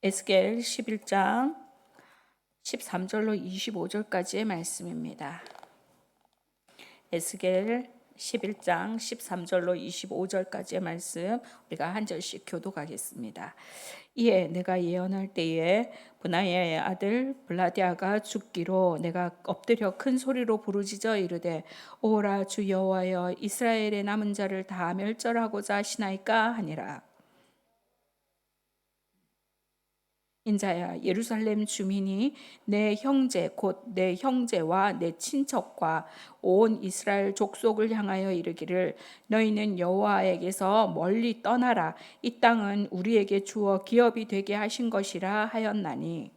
에스겔 11장 13절로 25절까지의 말씀입니다. 에스겔 11장 13절로 25절까지의 말씀 우리가 한 절씩 교독하겠습니다. 이에 내가 예언할 때에 브나야의 아들 블라디아가 죽기로 내가 엎드려 큰 소리로 부르짖어 이르되 오라 주 여호와여 이스라엘의 남은 자를 다 멸절하고자 하시나이까 하니라. 인자야 예루살렘 주민이 내 형제 곧 내 형제와 내 친척과 온 이스라엘 족속을 향하여 이르기를 너희는 여호와에게서 멀리 떠나라 이 땅은 우리에게 주어 기업이 되게 하신 것이라 하였나니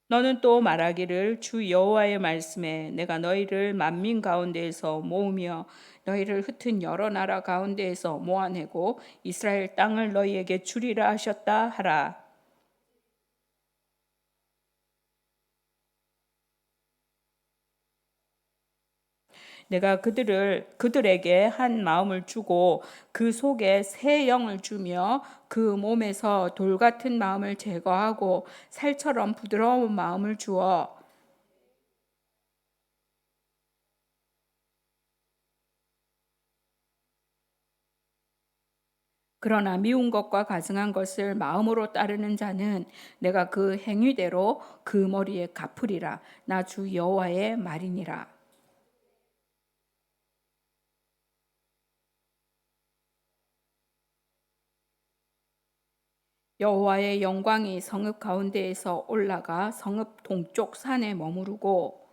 너는 또 말하기를 주 여호와의 말씀에 내가 너희를 만민 가운데에서 모으며 너희를 흩은 여러 나라 가운데에서 모아내고 이스라엘 땅을 너희에게 주리라 하셨다 하라. 내가 그들에게 한 마음을 주고 그 속에 새 영을 주며 그 몸에서 돌 같은 마음을 제거하고 살처럼 부드러운 마음을 주어 그러나 미운 것과 가증한 것을 마음으로 따르는 자는 내가 그 행위대로 그 머리에 갚으리라. 나 주 여호와의 말이니라. 여호와의 영광이 성읍 가운데에서 올라가 성읍 동쪽 산에 머무르고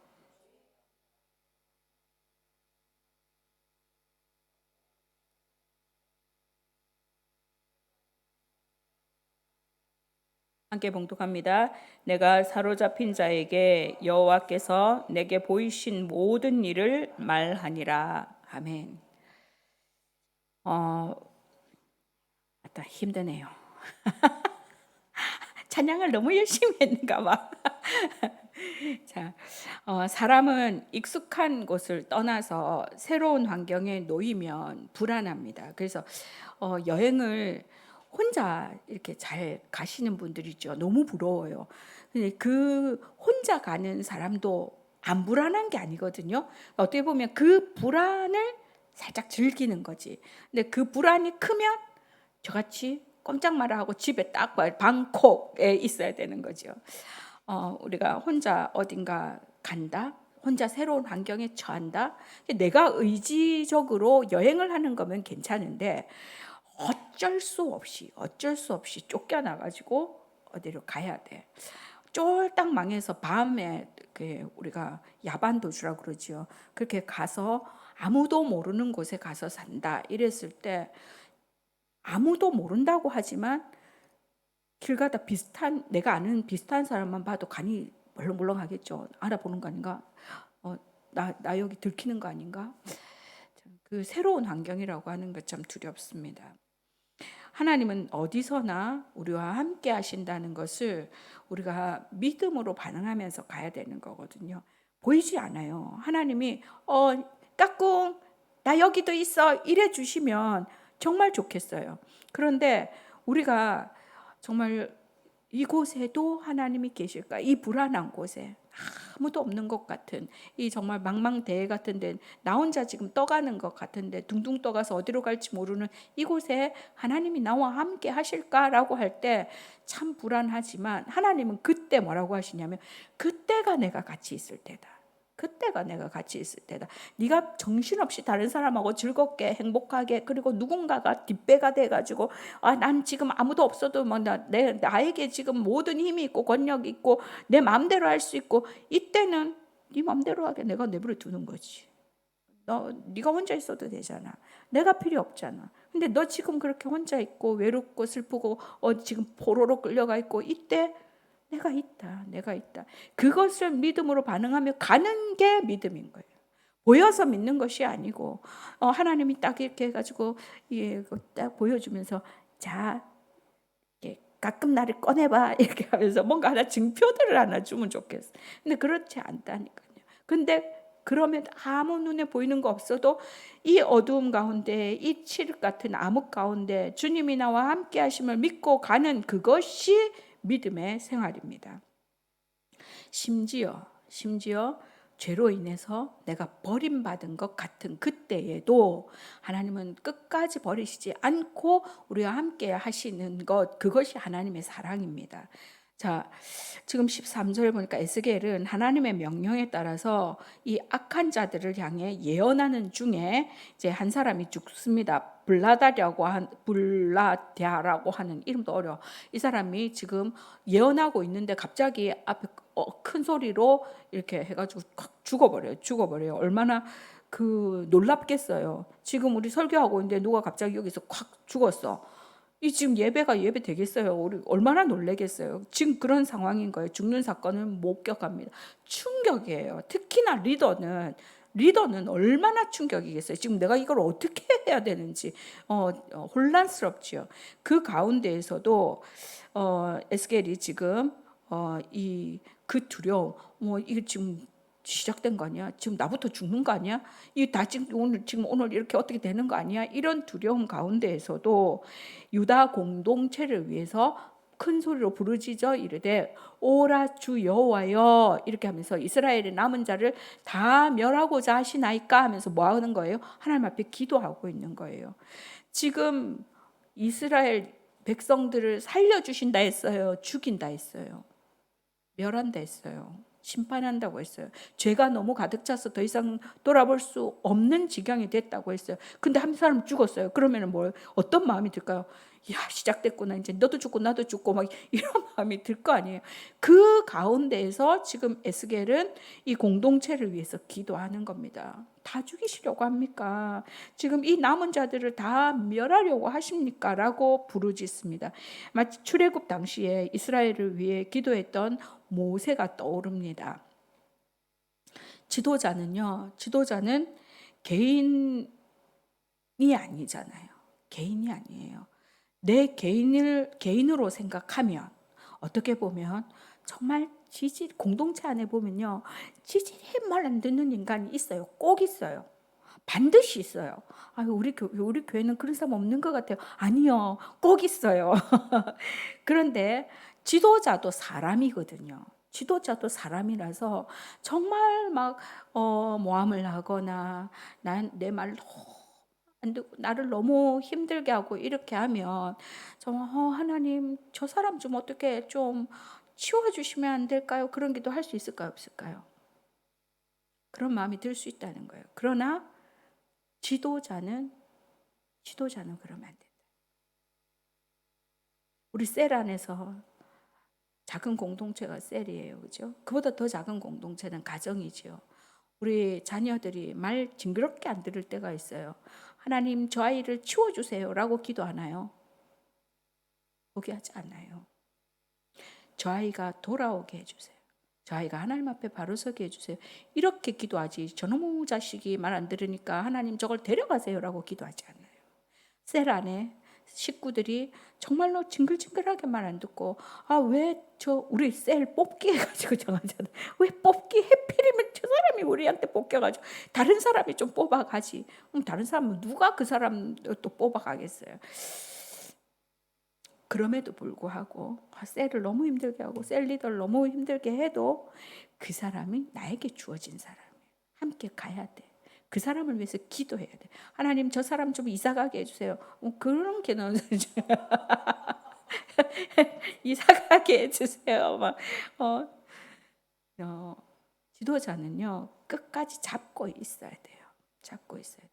함께 봉독합니다. 내가 사로잡힌 자에게 여호와께서 내게 보이신 모든 일을 말하니라. 아멘. 맞다 힘드네요. 찬양을 너무 열심히 했는가 봐. 자, 사람은 익숙한 곳을 떠나서 새로운 환경에 놓이면 불안합니다. 그래서 여행을 혼자 이렇게 잘 가시는 분들이죠. 너무 부러워요. 근데 그 혼자 가는 사람도 안 불안한 게 아니거든요. 어떻게 보면 그 불안을 살짝 즐기는 거지. 근데 그 불안이 크면 저같이 꼼짝 말아 하고 집에 딱 방콕에 있어야 되는 거죠. 우리가 혼자 어딘가 간다? 혼자 새로운 환경에 처한다? 내가 의지적으로 여행을 하는 거면 괜찮은데 어쩔 수 없이 쫓겨나가지고 어디로 가야 돼. 쫄딱 망해서 밤에 우리가 야반도주라고 그러지요. 그렇게 가서 아무도 모르는 곳에 가서 산다. 이랬을 때 아무도 모른다고 하지만 길 가다 내가 아는 비슷한 사람만 봐도 간이 벌렁벌렁하겠죠. 알아보는 거 아닌가? 나 여기 들키는 거 아닌가? 그 새로운 환경이라고 하는 것 참 두렵습니다. 하나님은 어디서나 우리와 함께 하신다는 것을 우리가 믿음으로 반응하면서 가야 되는 거거든요. 보이지 않아요. 하나님이 까꿍 나 여기도 있어 이래 주시면 정말 좋겠어요. 그런데 우리가 정말 이곳에도 하나님이 계실까? 이 불안한 곳에 아무도 없는 것 같은 이 정말 망망대해 같은데 나 혼자 지금 떠가는 것 같은데 둥둥 떠가서 어디로 갈지 모르는 이곳에 하나님이 나와 함께 하실까라고 할 때 참 불안하지만 하나님은 그때 뭐라고 하시냐면 그때가 내가 같이 있을 때다. 그때가 내가 같이 있을 때다. 네가 정신없이 다른 사람하고 즐겁게 행복하게 그리고 누군가가 뒷배가 돼가지고 난 지금 아무도 없어도 나에게 지금 모든 힘이 있고 권력이 있고 내 마음대로 할 수 있고 이때는 네 마음대로 하게 내가 내버려 두는 거지. 네가 혼자 있어도 되잖아. 내가 필요 없잖아. 근데 너 지금 그렇게 혼자 있고 외롭고 슬프고 지금 포로로 끌려가 있고 이때 내가 있다. 그것을 믿음으로 반응하며 가는 게 믿음인 거예요. 보여서 믿는 것이 아니고 하나님이 딱 이렇게 해가지고 딱 보여주면서 자 가끔 나를 꺼내봐 이렇게 하면서 뭔가 하나 증표들을 하나 주면 좋겠어. 근데 그렇지 않다니까요. 근데 그러면 아무 눈에 보이는 거 없어도 이 어두움 가운데, 이 칠흑 같은 암흑 가운데 주님이 나와 함께 하심을 믿고 가는 그것이 믿음의 생활입니다. 심지어 죄로 인해서 내가 버림받은 것 같은 그때에도 하나님은 끝까지 버리시지 않고 우리와 함께 하시는 것, 그것이 하나님의 사랑입니다. 자, 지금 13절 보니까 에스겔은 하나님의 명령에 따라서 이 악한 자들을 향해 예언하는 중에 이제 한 사람이 죽습니다. 블라디아라고 하는, 이름도 어려워. 이 사람이 지금 예언하고 있는데 갑자기 앞에 큰 소리로 이렇게 해가지고 확 죽어버려요. 얼마나 그 놀랍겠어요. 지금 우리 설교하고 있는데 누가 갑자기 여기서 확 죽었어. 이 지금 예배가 예배 되겠어요? 우리 얼마나 놀라겠어요? 지금 그런 상황인 거예요. 죽는 사건을 목격합니다. 충격이에요. 특히나 리더는 얼마나 충격이겠어요. 지금 내가 이걸 어떻게 해야 되는지 혼란스럽지요. 그 가운데에서도 에스겔이 지금 이 그 두려움, 이거 지금 시작된 거 아니야? 지금 나부터 죽는 거 아니야? 이 다 지금 오늘 이렇게 어떻게 되는 거 아니야? 이런 두려움 가운데에서도 유다 공동체를 위해서 큰 소리로 부르짖어 이르되 오라 주 여호와여, 이렇게 하면서 이스라엘의 남은 자를 다 멸하고자 하시나이까 하면서 뭐 하는 거예요? 하나님 앞에 기도하고 있는 거예요. 지금 이스라엘 백성들을 살려주신다 했어요? 죽인다 했어요? 멸한다 했어요? 심판한다고 했어요? 죄가 너무 가득 차서 더 이상 돌아볼 수 없는 지경이 됐다고 했어요. 근데 한 사람 죽었어요. 그러면 뭐 어떤 마음이 들까요? 야, 시작됐구나. 이제 너도 죽고 나도 죽고 막 이런 마음이 들 거 아니에요. 그 가운데에서 지금 에스겔은 이 공동체를 위해서 기도하는 겁니다. 다 죽이시려고 합니까? 지금 이 남은 자들을 다 멸하려고 하십니까? 라고 부르짖습니다. 마치 출애굽 당시에 이스라엘을 위해 기도했던 모세가 떠오릅니다. 지도자는 개인이 아니잖아요. 개인이 아니에요. 내 개인으로 생각하면, 어떻게 보면 정말 공동체 안에 보면요, 지질이 말 안 듣는 인간이 있어요. 꼭 있어요. 반드시 있어요. 우리 교회는 그런 사람 없는 것 같아요. 아니요, 꼭 있어요. 그런데 지도자도 사람이거든요. 지도자도 사람이라서 정말 막 모함을 하거나 내 말 안 듣고 나를 너무 힘들게 하고 이렇게 하면 정말 하나님 저 사람 좀 어떻게 좀 치워주시면 안 될까요? 그런 기도 할 수 있을까요? 없을까요? 그런 마음이 들 수 있다는 거예요. 그러나 지도자는 그러면 안 된다. 우리 셀 안에서 작은 공동체가 셀이에요. 그죠? 그보다 더 작은 공동체는 가정이지요. 우리 자녀들이 말 징그럽게 안 들을 때가 있어요. 하나님 저 아이를 치워주세요 라고 기도하나요? 포기하지 않아요. 저 아이가 돌아오게 해주세요. 저 아이가 하나님 앞에 바로 서게 해주세요. 이렇게 기도하지, 저놈의 자식이 말 안 들으니까 하나님 저걸 데려가세요 라고 기도하지 않아요. 셀 안에 식구들이 정말로 징글징글하게 말 안 듣고 왜 우리 셀 뽑기 해가지고 정하잖아요. 왜 뽑기 해필이면 저 사람이 우리한테 뽑혀가지고 다른 사람이 좀 뽑아가지. 다른 사람은 누가 그 사람 또 뽑아가겠어요. 그럼에도 불구하고 셀을 너무 힘들게 하고 셀 리더를 너무 힘들게 해도 그 사람이 나에게 주어진 사람이에요. 함께 가야 돼. 그 사람을 위해서 기도해야 돼. 하나님 저 사람 좀 이사 가게 해주세요. 그런 게는 이사 가게 해주세요. 막 지도자는요 끝까지 잡고 있어야 돼요. 잡고 있어야 돼요.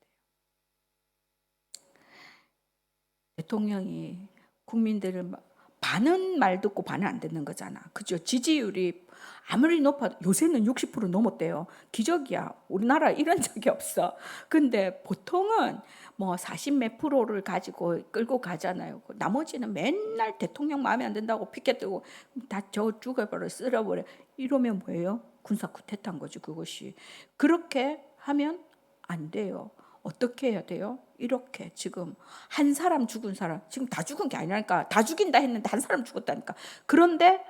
대통령이 국민들을 반은 말 듣고 반은 안 듣는 거잖아. 그죠? 지지율이 아무리 높아도 요새는 60% 넘었대요. 기적이야. 우리나라 이런 적이 없어. 근데 보통은 뭐 40 몇 프로를 가지고 끌고 가잖아요. 나머지는 맨날 대통령 마음에 안 든다고 피켓 들고 다 저 죽어버려, 쓸어버려. 이러면 뭐예요? 군사 쿠데타인 거죠, 그것이. 그렇게 하면 안 돼요. 어떻게 해야 돼요? 이렇게 지금 한 사람 죽은 사람, 지금 다 죽은 게 아니라니까. 다 죽인다 했는데 한 사람 죽었다니까. 그런데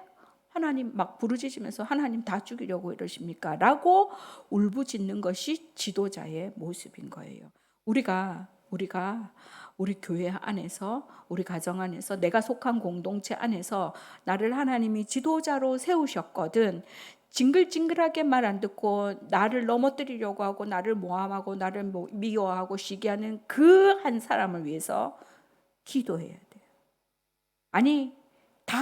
하나님 막 부르짖으면서 하나님 다 죽이려고 이러십니까? 라고 울부짖는 것이 지도자의 모습인 거예요. 우리가 우리 교회 안에서, 우리 가정 안에서, 내가 속한 공동체 안에서 나를 하나님이 지도자로 세우셨거든. 징글징글하게 말 안 듣고 나를 넘어뜨리려고 하고 나를 모함하고 나를 미워하고 시기하는 그 한 사람을 위해서 기도해야 돼요. 아니, 다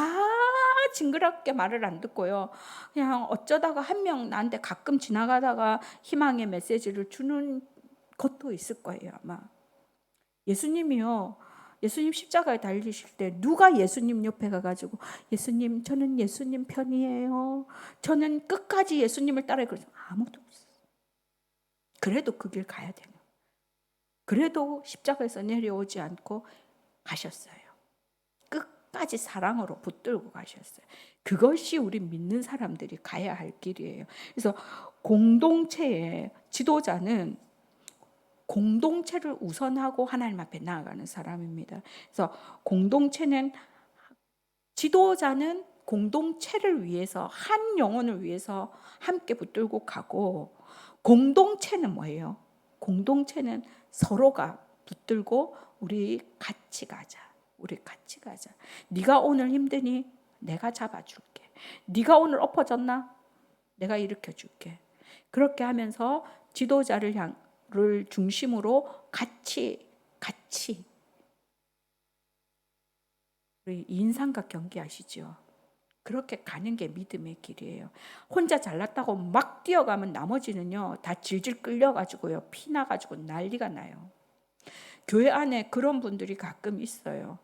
징그럽게 말을 안 듣고요. 그냥 어쩌다가 한 명 나한테 가끔 지나가다가 희망의 메시지를 주는 것도 있을 거예요, 아마. 예수님이요. 예수님 십자가에 달리실 때 누가 예수님 옆에 가가지고 예수님, 저는 예수님 편이에요. 저는 끝까지 예수님을 따라요. 그래서 아무도 없어요. 그래도 그 길 가야 돼요. 그래도 십자가에서 내려오지 않고 가셨어요. 끝까지 사랑으로 붙들고 가셨어요. 그것이 우리 믿는 사람들이 가야 할 길이에요. 그래서 공동체의 지도자는 공동체를 우선하고 하나님 앞에 나아가는 사람입니다. 그래서 지도자는 공동체를 위해서, 한 영혼을 위해서 함께 붙들고 가고, 공동체는 뭐예요? 공동체는 서로가 붙들고 우리 같이 가자. 우리 같이 가자. 네가 오늘 힘드니 내가 잡아줄게. 네가 오늘 엎어졌나? 내가 일으켜줄게. 그렇게 하면서 지도자를 중심으로 같이 우리 인상과 경계하시죠. 그렇게 가는 게 믿음의 길이에요. 혼자 잘났다고 막 뛰어가면 나머지는요 다 질질 끌려가지고요 피나가지고 난리가 나요. 교회 안에 그런 분들이 가끔 있어요.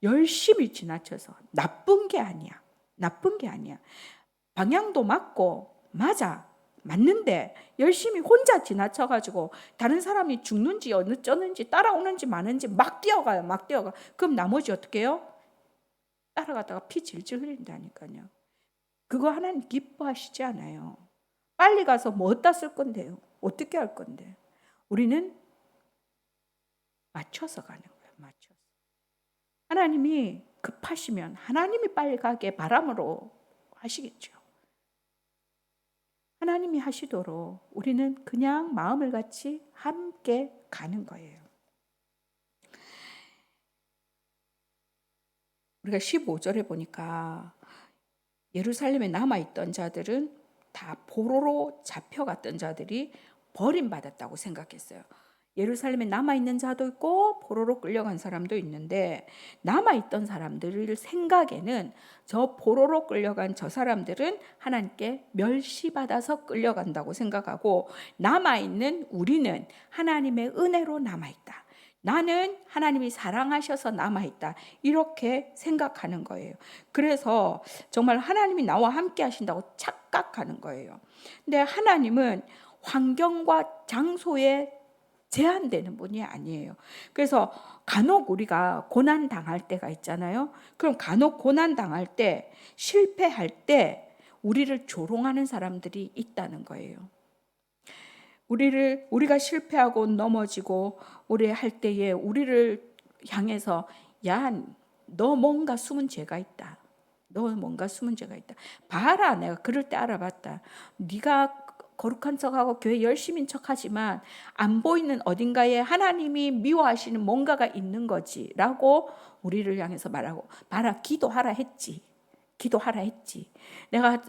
열심히 지나쳐서 나쁜 게 아니야. 방향도 맞는데 열심히 혼자 지나쳐가지고 다른 사람이 죽는지 어쩌는지 따라오는지 마는지 막 뛰어가요. 그럼 나머지 어떻게 해요? 따라가다가 피 질질 흘린다니까요. 그거 하나님 기뻐하시지 않아요. 빨리 가서 뭐 어디다 쓸 건데요? 어떻게 할 건데? 우리는 맞춰서 가는 거예요. 맞춰서. 하나님이 급하시면 하나님이 빨리 가게 바람으로 하시겠죠. 하나님이 하시도록 우리는 그냥 마음을 같이 함께 가는 거예요. 우리가 15절에 보니까 예루살렘에 남아있던 자들은 다 포로로 잡혀갔던 자들이 버림받았다고 생각했어요. 예루살렘에 남아있는 자도 있고 포로로 끌려간 사람도 있는데, 남아있던 사람들 생각에는 저 포로로 끌려간 저 사람들은 하나님께 멸시받아서 끌려간다고 생각하고, 남아있는 우리는 하나님의 은혜로 남아있다. 나는 하나님이 사랑하셔서 남아있다. 이렇게 생각하는 거예요. 그래서 정말 하나님이 나와 함께 하신다고 착각하는 거예요. 근데 하나님은 환경과 장소에 제한되는 분이 아니에요. 그래서 간혹 우리가 고난 당할 때가 있잖아요. 그럼 간혹 고난 당할 때, 실패할 때 우리를 조롱하는 사람들이 있다는 거예요. 우리가 실패하고 넘어지고 우리 할 때에 우리를 향해서 야, 너 뭔가 숨은 죄가 있다. 봐라, 내가 그럴 때 알아봤다. 네가 거룩한 척하고 교회 열심인 척하지만 안 보이는 어딘가에 하나님이 미워하시는 뭔가가 있는 거지라고 우리를 향해서 말하고, 봐라, 기도하라 했지. 내가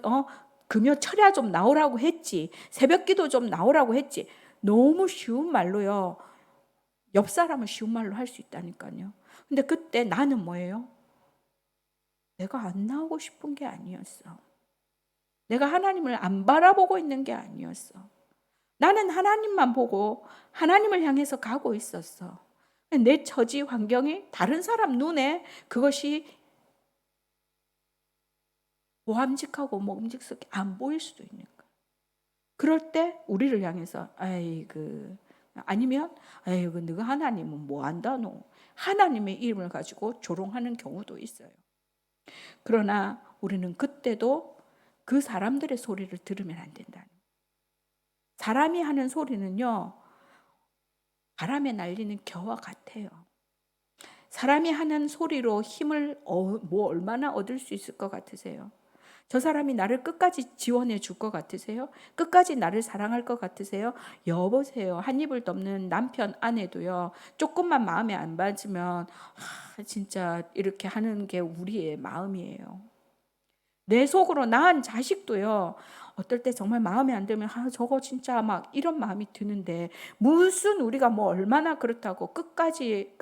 금요 철야 좀 나오라고 했지. 새벽기도 좀 나오라고 했지. 너무 쉬운 말로요. 옆 사람은 쉬운 말로 할 수 있다니까요. 근데 그때 나는 뭐예요? 내가 안 나오고 싶은 게 아니었어. 내가 하나님을 안 바라보고 있는 게 아니었어. 나는 하나님만 보고 하나님을 향해서 가고 있었어. 내 처지 환경이 다른 사람 눈에 그것이 보암직하고 먹음직스럽게 안 보일 수도 있는 거야. 그럴 때 우리를 향해서 아니면 너가 하나님은 뭐 안다노? 하나님의 이름을 가지고 조롱하는 경우도 있어요. 그러나 우리는 그때도 그 사람들의 소리를 들으면 안 된다. 사람이 하는 소리는요, 바람에 날리는 겨와 같아요. 사람이 하는 소리로 힘을 얼마나 얻을 수 있을 것 같으세요? 저 사람이 나를 끝까지 지원해 줄 것 같으세요? 끝까지 나를 사랑할 것 같으세요? 여보세요. 한 입을 덮는 남편, 아내도요. 조금만 마음에 안 맞으면 진짜 이렇게 하는 게 우리의 마음이에요. 내 속으로 낳은 자식도요. 어떨 때 정말 마음에 안 들면 저거 진짜 막 이런 마음이 드는데 무슨 우리가 뭐 얼마나 그렇다고 끝까지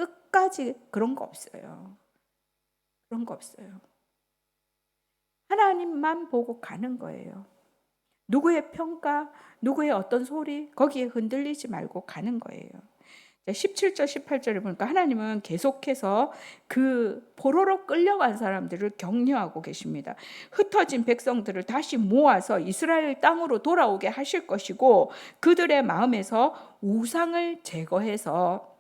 그런 거 없어요. 그런 거 없어요. 하나님만 보고 가는 거예요. 누구의 평가, 누구의 어떤 소리 거기에 흔들리지 말고 가는 거예요. 17절 18절에 보니까 하나님은 계속해서 그 포로로 끌려간 사람들을 격려하고 계십니다. 흩어진 백성들을 다시 모아서 이스라엘 땅으로 돌아오게 하실 것이고 그들의 마음에서 우상을 제거해서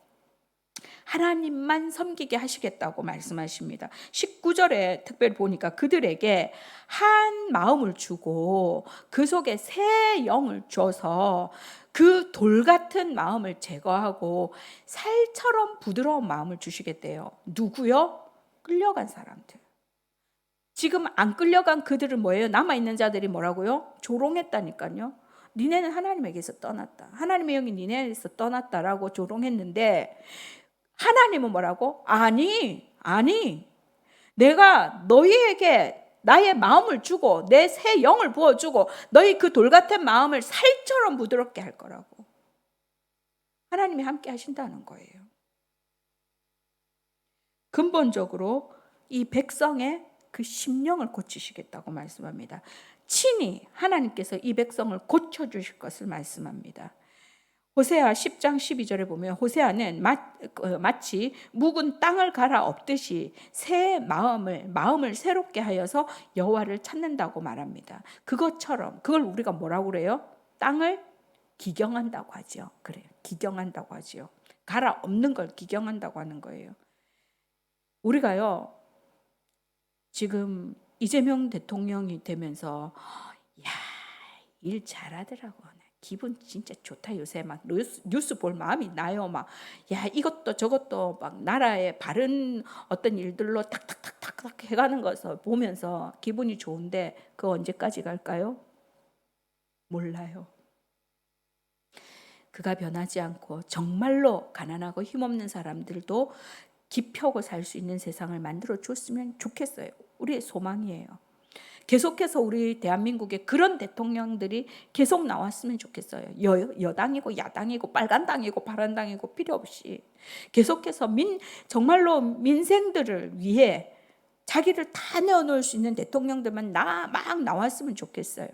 하나님만 섬기게 하시겠다고 말씀하십니다. 19절에 특별히 보니까 그들에게 한 마음을 주고 그 속에 새 영을 줘서 그 돌 같은 마음을 제거하고 살처럼 부드러운 마음을 주시겠대요. 누구요? 끌려간 사람들. 지금 안 끌려간 그들은 뭐예요? 남아있는 자들이 뭐라고요? 조롱했다니까요. 니네는 하나님에게서 떠났다. 하나님의 영이 니네에게서 떠났다라고 조롱했는데 하나님은 뭐라고? 아니. 내가 너희에게 나의 마음을 주고 내 새 영을 부어주고 너희 그 돌 같은 마음을 살처럼 부드럽게 할 거라고. 하나님이 함께 하신다는 거예요. 근본적으로 이 백성의 그 심령을 고치시겠다고 말씀합니다. 친히 하나님께서 이 백성을 고쳐주실 것을 말씀합니다. 호세아 10장 12절에 보면 호세아는 마치 묵은 땅을 갈아엎듯이 새 마음을 새롭게 하여서 여호와를 찾는다고 말합니다. 그것처럼 그걸 우리가 뭐라고 그래요? 땅을 기경한다고 하죠. 그래요. 기경한다고 하죠. 갈아엎는 걸 기경한다고 하는 거예요. 우리가요. 지금 이재명 대통령이 되면서 야, 일 잘하더라고. 기분 진짜 좋다. 요새 막 뉴스 볼 마음이 나요. 막 야, 이것도 저것도 막 나라의 바른 어떤 일들로 탁탁탁탁 해가는 것을 보면서 기분이 좋은데 그 언제까지 갈까요? 몰라요. 그가 변하지 않고 정말로 가난하고 힘없는 사람들도 기펴고 살 수 있는 세상을 만들어 줬으면 좋겠어요. 우리의 소망이에요. 계속해서 우리 대한민국에 그런 대통령들이 계속 나왔으면 좋겠어요. 여당이고 야당이고 빨간당이고 파란당이고 필요 없이 계속해서 정말로 민생들을 위해 자기를 다 내어놓을 수 있는 대통령들만 막 나왔으면 좋겠어요.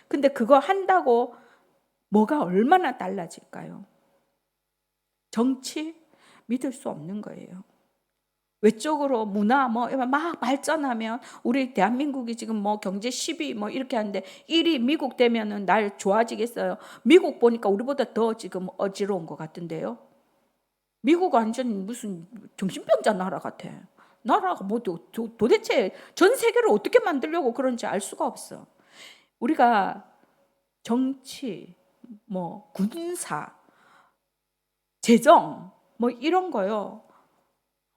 근데 그거 한다고 뭐가 얼마나 달라질까요? 정치 믿을 수 없는 거예요. 외적으로 문화 막 발전하면 우리 대한민국이 지금 뭐 경제 10위 뭐 이렇게 하는데 1위 미국 되면은 날 좋아지겠어요? 미국 보니까 우리보다 더 지금 어지러운 것 같은데요. 미국 완전 무슨 정신병자 나라 같아. 나라가 뭐 도대체 전 세계를 어떻게 만들려고 그런지 알 수가 없어. 우리가 정치, 뭐 군사, 재정 뭐 이런 거요.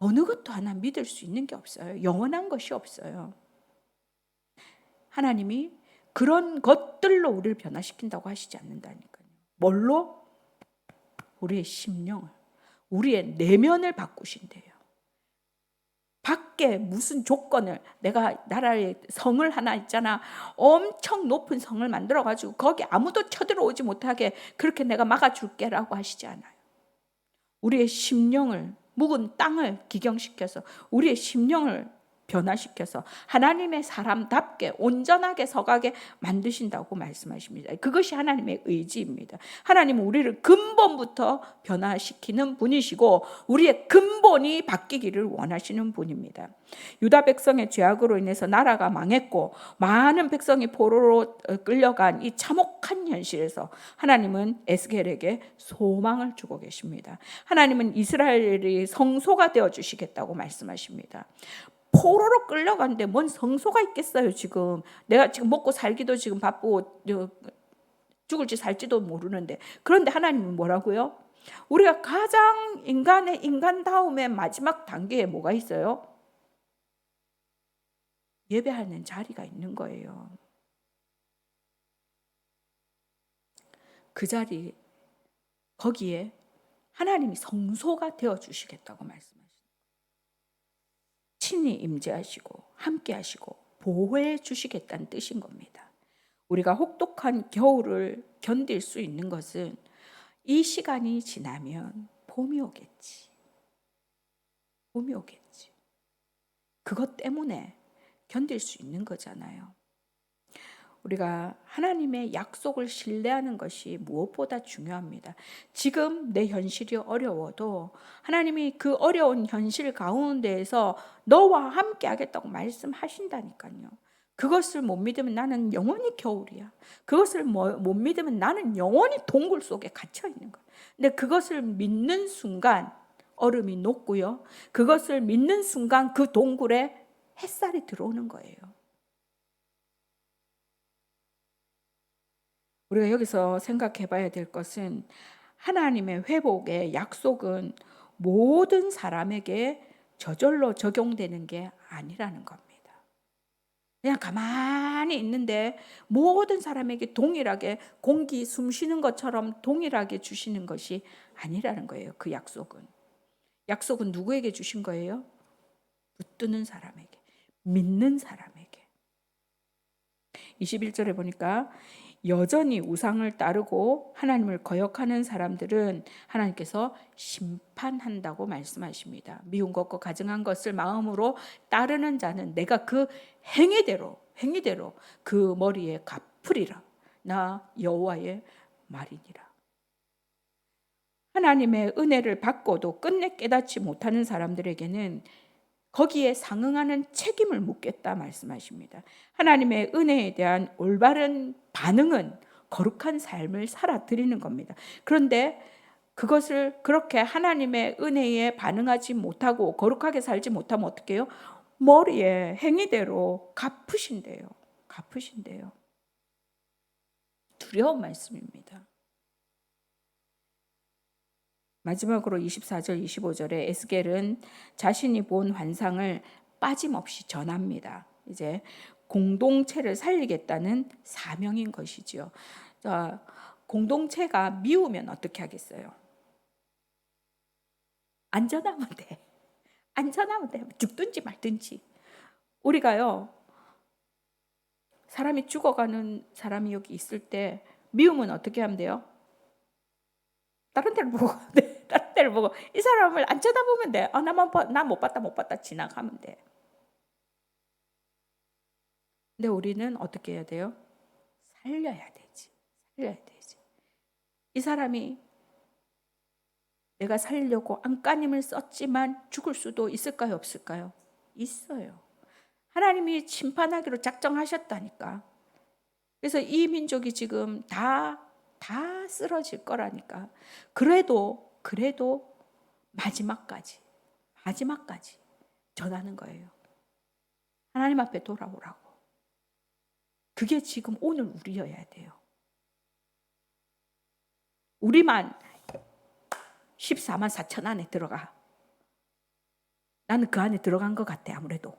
어느 것도 하나 믿을 수 있는 게 없어요. 영원한 것이 없어요. 하나님이 그런 것들로 우리를 변화시킨다고 하시지 않는다니까요. 뭘로? 우리의 심령을, 우리의 내면을 바꾸신대요. 밖에 무슨 조건을, 내가 나라의 성을 하나 있잖아. 엄청 높은 성을 만들어가지고 거기 아무도 쳐들어오지 못하게 그렇게 내가 막아줄게라고 하시지 않아요. 우리의 심령을, 묵은 땅을 기경시켜서 우리의 심령을 변화시켜서 하나님의 사람답게 온전하게 서가게 만드신다고 말씀하십니다. 그것이 하나님의 의지입니다. 하나님은 우리를 근본부터 변화시키는 분이시고 우리의 근본이 바뀌기를 원하시는 분입니다. 유다 백성의 죄악으로 인해서 나라가 망했고 많은 백성이 포로로 끌려간 이 참혹한 현실에서 하나님은 에스겔에게 소망을 주고 계십니다. 하나님은 이스라엘이 성소가 되어주시겠다고 말씀하십니다. 포로로 끌려갔는데 뭔 성소가 있겠어요. 지금 내가 지금 먹고 살기도 지금 바쁘고 죽을지 살지도 모르는데, 그런데 하나님은 뭐라고요? 우리가 가장 인간 다음에 마지막 단계에 뭐가 있어요? 예배하는 자리가 있는 거예요. 그 자리, 거기에 하나님이 성소가 되어주시겠다고 말씀하십니다. 친히 임재하시고 함께 하시고 보호해 주시겠다는 뜻인 겁니다. 우리가 혹독한 겨울을 견딜 수 있는 것은 이 시간이 지나면 봄이 오겠지. 봄이 오겠지. 그것 때문에 견딜 수 있는 거잖아요. 우리가 하나님의 약속을 신뢰하는 것이 무엇보다 중요합니다. 지금 내 현실이 어려워도 하나님이 그 어려운 현실 가운데에서 너와 함께 하겠다고 말씀하신다니까요. 그것을 못 믿으면 나는 영원히 겨울이야. 그것을 못 믿으면 나는 영원히 동굴 속에 갇혀 있는 거야. 근데 그것을 믿는 순간 얼음이 녹고요. 그것을 믿는 순간 그 동굴에 햇살이 들어오는 거예요. 우리가 여기서 생각해 봐야 될 것은 하나님의 회복의 약속은 모든 사람에게 저절로 적용되는 게 아니라는 겁니다. 그냥 가만히 있는데 모든 사람에게 동일하게 공기 숨 쉬는 것처럼 동일하게 주시는 것이 아니라는 거예요. 그 약속은. 약속은 누구에게 주신 거예요? 붙드는 사람에게, 믿는 사람에게. 21절에 보니까 여전히 우상을 따르고 하나님을 거역하는 사람들은 하나님께서 심판한다고 말씀하십니다. 미운 것과 가증한 것을 마음으로 따르는 자는 내가 그 행위대로 그 머리에 갚으리라. 나 여호와의 말이니라. 하나님의 은혜를 받고도 끝내 깨닫지 못하는 사람들에게는 거기에 상응하는 책임을 묻겠다 말씀하십니다. 하나님의 은혜에 대한 올바른 반응은 거룩한 삶을 살아드리는 겁니다. 그런데 그것을 그렇게 하나님의 은혜에 반응하지 못하고 거룩하게 살지 못하면 어떻게 해요? 머리에 행위대로 갚으신대요. 갚으신대요. 두려운 말씀입니다. 마지막으로 24절 25절에 에스겔은 자신이 본 환상을 빠짐없이 전합니다. 이제 공동체를 살리겠다는 사명인 것이지요. 자, 공동체가 미우면 어떻게 하겠어요? 안전하면 돼. 안전하면 돼. 죽든지 말든지. 우리가요, 사람이 죽어가는 사람이 여기 있을 때 미우면 어떻게 하면 돼요? 다른 데를 보고 네, 다른 데를 보고 이 사람을 안 쳐다보면 돼. 나 못 봤다 지나가면 돼. 근데 우리는 어떻게 해야 돼요? 살려야 되지. 살려야 되지. 이 사람이 내가 살려고 안간힘을 썼지만 죽을 수도 있을까요, 없을까요? 있어요. 하나님이 심판하기로 작정하셨다니까. 그래서 이 민족이 지금 다 쓰러질 거라니까. 그래도 마지막까지 전하는 거예요. 하나님 앞에 돌아오라고. 그게 지금 오늘 우리여야 돼요. 우리만 14만 4천 안에 들어가. 나는 그 안에 들어간 것 같아, 아무래도.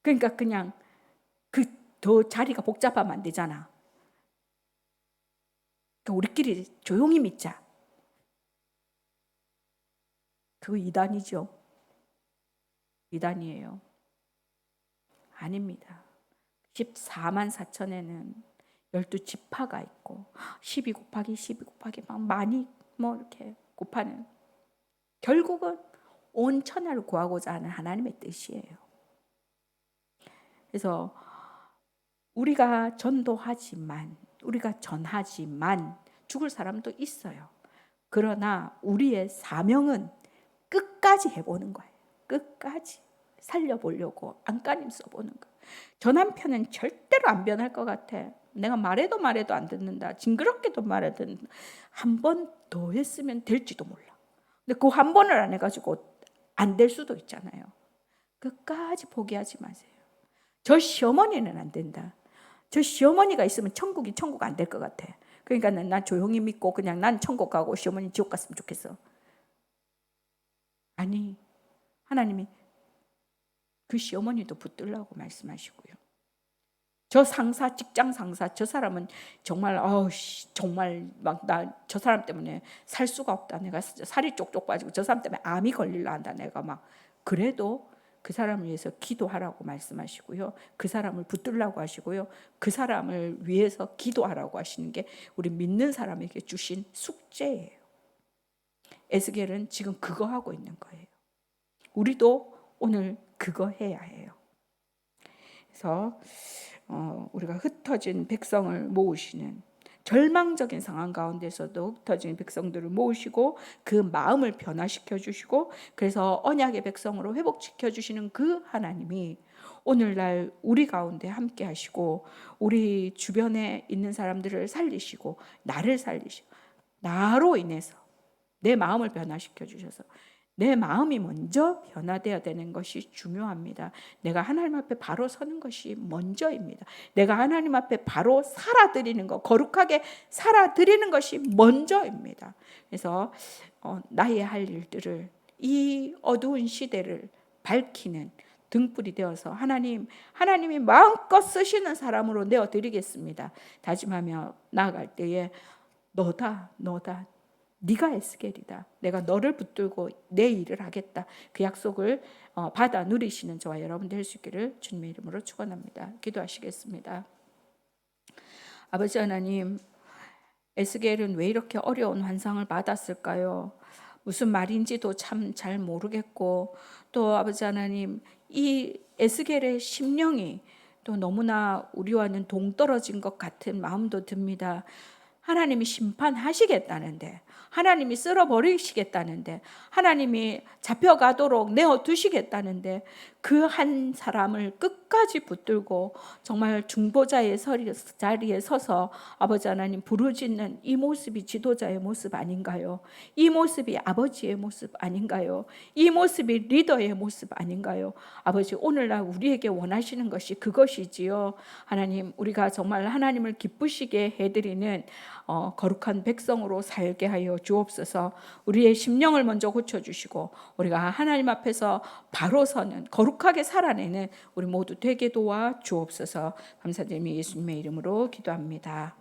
그러니까 그냥 더 자리가 복잡하면 안 되잖아. 그러니까 우리끼리 조용히 믿자. 그거 이단이죠. 이단이에요. 아닙니다. 14만 4천에는 12지파가 있고 12 곱하기 막 많이 이렇게 곱하는 결국은 온 천하를 구하고자 하는 하나님의 뜻이에요. 그래서 우리가 전도하지만 우리가 전하지만 죽을 사람도 있어요. 그러나 우리의 사명은 끝까지 해보는 거예요. 끝까지 살려보려고 안간힘 써보는 거예요. 저 남편은 절대로 안 변할 것 같아. 내가 말해도 안 듣는다. 징그럽게도 말해도 한 번 더 했으면 될지도 몰라. 근데 그 한 번을 안 해가지고 안 될 수도 있잖아요. 끝까지 포기하지 마세요. 저 시어머니는 안 된다. 저 시어머니가 있으면 천국 안 될 것 같아. 그러니까 난 조용히 믿고 그냥 난 천국 가고 시어머니 지옥 갔으면 좋겠어. 아니, 하나님이 그 시어머니도 붙들라고 말씀하시고요. 저 상사, 직장 상사, 저 사람은 정말 정말 막 나 저 사람 때문에 살 수가 없다. 내가 살이 쪽쪽 빠지고 저 사람 때문에 암이 걸릴라 한다. 내가 막 그래도 그 사람을 위해서 기도하라고 말씀하시고요. 그 사람을 붙들라고 하시고요. 그 사람을 위해서 기도하라고 하시는 게 우리 믿는 사람에게 주신 숙제예요. 에스겔은 지금 그거 하고 있는 거예요. 우리도 오늘 그거 해야 해요. 그래서 우리가 흩어진 백성을 모으시는, 절망적인 상황 가운데서도 흩어진 백성들을 모으시고 그 마음을 변화시켜 주시고 그래서 언약의 백성으로 회복시켜 주시는 그 하나님이 오늘날 우리 가운데 함께 하시고 우리 주변에 있는 사람들을 살리시고 나를 살리시고 나로 인해서 내 마음을 변화시켜 주셔서 내 마음이 먼저 변화되어야 되는 것이 중요합니다. 내가 하나님 앞에 바로 서는 것이 먼저입니다. 내가 하나님 앞에 바로 살아드리는 것, 거룩하게 살아드리는 것이 먼저입니다. 그래서 나의 할 일들을, 이 어두운 시대를 밝히는 등불이 되어서 하나님이 마음껏 쓰시는 사람으로 내어드리겠습니다. 다짐하며 나아갈 때에 너다 네가 에스겔이다. 내가 너를 붙들고 내 일을 하겠다. 그 약속을 받아 누리시는 저와 여러분 될 수 있기를 주님의 이름으로 축원합니다. 기도하시겠습니다. 아버지 하나님, 에스겔은 왜 이렇게 어려운 환상을 받았을까요? 무슨 말인지도 참 잘 모르겠고 또 아버지 하나님, 이 에스겔의 심령이 또 너무나 우리와는 동떨어진 것 같은 마음도 듭니다. 하나님이 심판하시겠다는데, 하나님이 쓸어버리시겠다는데, 하나님이 잡혀가도록 내어두시겠다는데 그 한 사람을 끝까지 붙들고 정말 중보자의 자리에 서서 아버지 하나님 부르짖는 이 모습이 지도자의 모습 아닌가요? 이 모습이 아버지의 모습 아닌가요? 이 모습이 리더의 모습 아닌가요? 아버지, 오늘날 우리에게 원하시는 것이 그것이지요. 하나님, 우리가 정말 하나님을 기쁘시게 해드리는 거룩한 백성으로 살게 하여 주옵소서. 우리의 심령을 먼저 고쳐주시고 우리가 하나님 앞에서 바로 서는, 거룩하게 살아내는 우리 모두 되게 도와 주옵소서. 감사드리며 예수님의 이름으로 기도합니다.